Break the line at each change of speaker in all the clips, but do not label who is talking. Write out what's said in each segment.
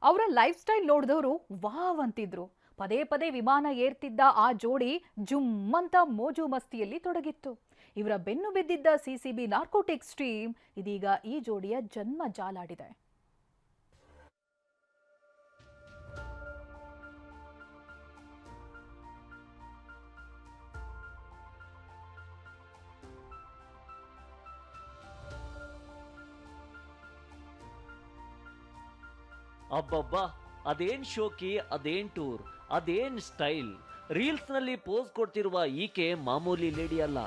ಅವರ life style ನೋಡಿದವರು wow ಅಂತಿದ್ರು. ಪದೇ ಪದೇ ವಿಮಾನ ಏರ್ತಿದ್ದ ಆ ಜೋಡಿ ಜುಮ್ ಅಂತ ಮೋಜು ಮಸ್ತಿಯಲ್ಲಿ ತೊಡಗಿತ್ತು. ಇವರ ಬೆನ್ನು ಬಿದ್ದಿದ್ದ ಸಿಸಿಬಿ ನಾರ್ಕೋಟಿಕ್ಸ್ ಟೀಮ್ ಇದೀಗ ಈ ಜೋಡಿಯ ಜನ್ಮ ಜಾಲಾಡಿದೆ.
ಅಬ್ಬಬ್ಬಾ, ಅದೇನ್ ಶೋಕಿ, ಅದೇನ್ ಟೂರ್, ಅದೇನ್ ಸ್ಟೈಲ್. ರೀಲ್ಸ್ ನಲ್ಲಿ ಪೋಸ್ ಕೊಡ್ತಿರುವ ಈಕೆ ಮಾಮೂಲಿ ಲೇಡಿ ಅಲ್ಲ.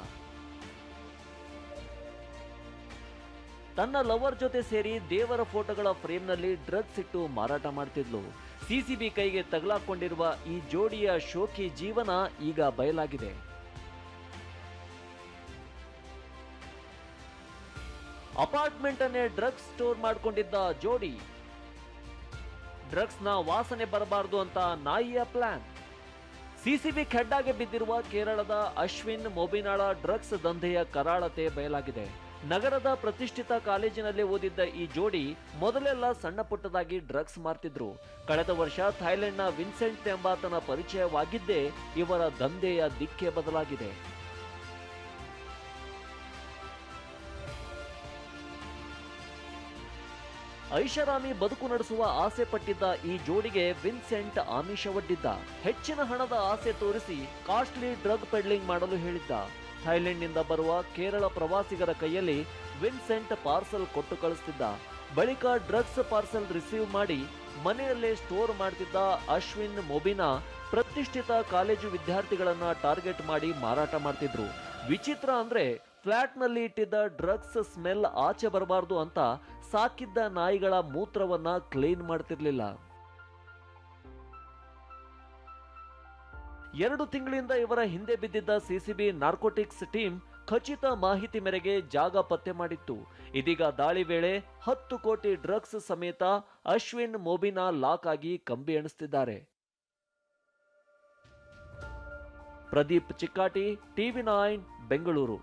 ತನ್ನ ಲವರ್ ಜೊತೆ ಸೇರಿ ದೇವರ ಫೋಟೋಗಳ ಫ್ರೇಮ್ ನಲ್ಲಿ ಡ್ರಗ್ಸ್ ಇಟ್ಟು ಮಾರಾಟ ಮಾಡ್ತಿದ್ಲು. ಸಿಸಿಬಿ ಕೈಗೆ ತಗಲಾಕೊಂಡಿರುವ ಈ ಜೋಡಿಯ ಶೋಕಿ ಜೀವನ ಈಗ ಬಯಲಾಗಿದೆ. ಅಪಾರ್ಟ್ಮೆಂಟ್ ಅನ್ನೇ ಡ್ರಗ್ಸ್ ಸ್ಟೋರ್ ಮಾಡ್ಕೊಂಡಿದ್ದ ಜೋಡಿ. ಡ್ರಗ್ಸ್ ನ ವಾಸನೆ ಬರಬಾರದು ಅಂತ ನಾಯಿಯ ಪ್ಲಾನ್. ಸಿಸಿಬಿ ಖೆಡ್ಡಾಗೆ ಬಿದ್ದಿರುವ ಕೇರಳದ ಅಶ್ವಿನ್ ಮೊಬಿನಾಳ ಡ್ರಗ್ಸ್ ದಂಧೆಯ ಕರಾಳತೆ ಬಯಲಾಗಿದೆ. ನಗರದ ಪ್ರತಿಷ್ಠಿತ ಕಾಲೇಜಿನಲ್ಲಿ ಓದಿದ್ದ ಈ ಜೋಡಿ ಮೊದಲೆಲ್ಲ ಸಣ್ಣ ಪುಟ್ಟದಾಗಿ ಡ್ರಗ್ಸ್ ಮಾರ್ತಿದ್ರು. ಕಳೆದ ವರ್ಷ ಥೈಲೆಂಡ್ನ ವಿನ್ಸೆಂಟ್ ಎಂಬಾತನ ಪರಿಚಯವಾಗಿದ್ದೇ ಇವರ ದಂಧೆಯ ದಿಕ್ಕೆ ಬದಲಾಗಿದೆ. ಐಷಾರಾಮಿ ಬದುಕು ನಡೆಸುವ ಆಸೆ ಪಟ್ಟಿದ್ದ ಈ ಜೋಡಿಗೆ ವಿನ್ಸೆಂಟ್ ಆಮಿಷವೊಡ್ಡಿದ್ದ. ಹೆಚ್ಚಿನ ಹಣದ ಆಸೆ ತೋರಿಸಿ ಕಾಸ್ಟ್ಲಿ ಡ್ರಗ್ ಪೆಡ್ಲಿಂಗ್ ಮಾಡಲು ಹೇಳಿದ್ದ. ಥೈಲೆಂಡ್ನಿಂದ ಬರುವ ಕೇರಳ ಪ್ರವಾಸಿಗರ ಕೈಯಲ್ಲಿ ವಿನ್ಸೆಂಟ್ ಪಾರ್ಸಲ್ ಕೊಟ್ಟು ಕಳಿಸ್ತಿದ್ದ. ಬಳಿಕ ಡ್ರಗ್ಸ್ ಪಾರ್ಸಲ್ ರಿಸೀವ್ ಮಾಡಿ ಮನೆಯಲ್ಲೇ ಸ್ಟೋರ್ ಮಾಡ್ತಿದ್ದ ಅಶ್ವಿನ್ ಮೊಬಿನಾ ಪ್ರತಿಷ್ಠಿತ ಕಾಲೇಜು ವಿದ್ಯಾರ್ಥಿಗಳನ್ನ ಟಾರ್ಗೆಟ್ ಮಾಡಿ ಮಾರಾಟ ಮಾಡ್ತಿದ್ರು. ವಿಚಿತ್ರ ಅಂದ್ರೆ ಫ್ಲಾಟ್ನಲ್ಲಿ ಇಟ್ಟಿದ್ದ ಡ್ರಗ್ಸ್ ಸ್ಮೆಲ್ ಆಚೆ ಬರಬಾರದು ಅಂತ ಸಾಕಿದ್ದ ನಾಯಿಗಳ ಮೂತ್ರವನ್ನ ಕ್ಲೀನ್ ಮಾಡ್ತಿರ್ಲಿಲ್ಲ. 2 ತಿಂಗಳಿಂದ ಇವರ ಹಿಂದೆ ಬಿದ್ದಿದ್ದ ಸಿಸಿಬಿ ನಾರ್ಕೋಟಿಕ್ಸ್ ಟೀಮ್ ಖಚಿತ ಮಾಹಿತಿ ಮೇರೆಗೆ ಜಾಗ ಪತ್ತೆ ಮಾಡಿತ್ತು. ಇದೀಗ ದಾಳಿ ವೇಳೆ 10 ಕೋಟಿ ಡ್ರಗ್ಸ್ ಸಮೇತ ಅಶ್ವಿನ್ ಮೊಬಿನಾ ಲಾಕ್ ಆಗಿ ಕಂಬಿ ಎಣಿಸ್ತಿದ್ದಾರೆ. ಪ್ರದೀಪ್ ಚಿಕ್ಕಾಟಿ, ಟಿವಿ9 ಬೆಂಗಳೂರು.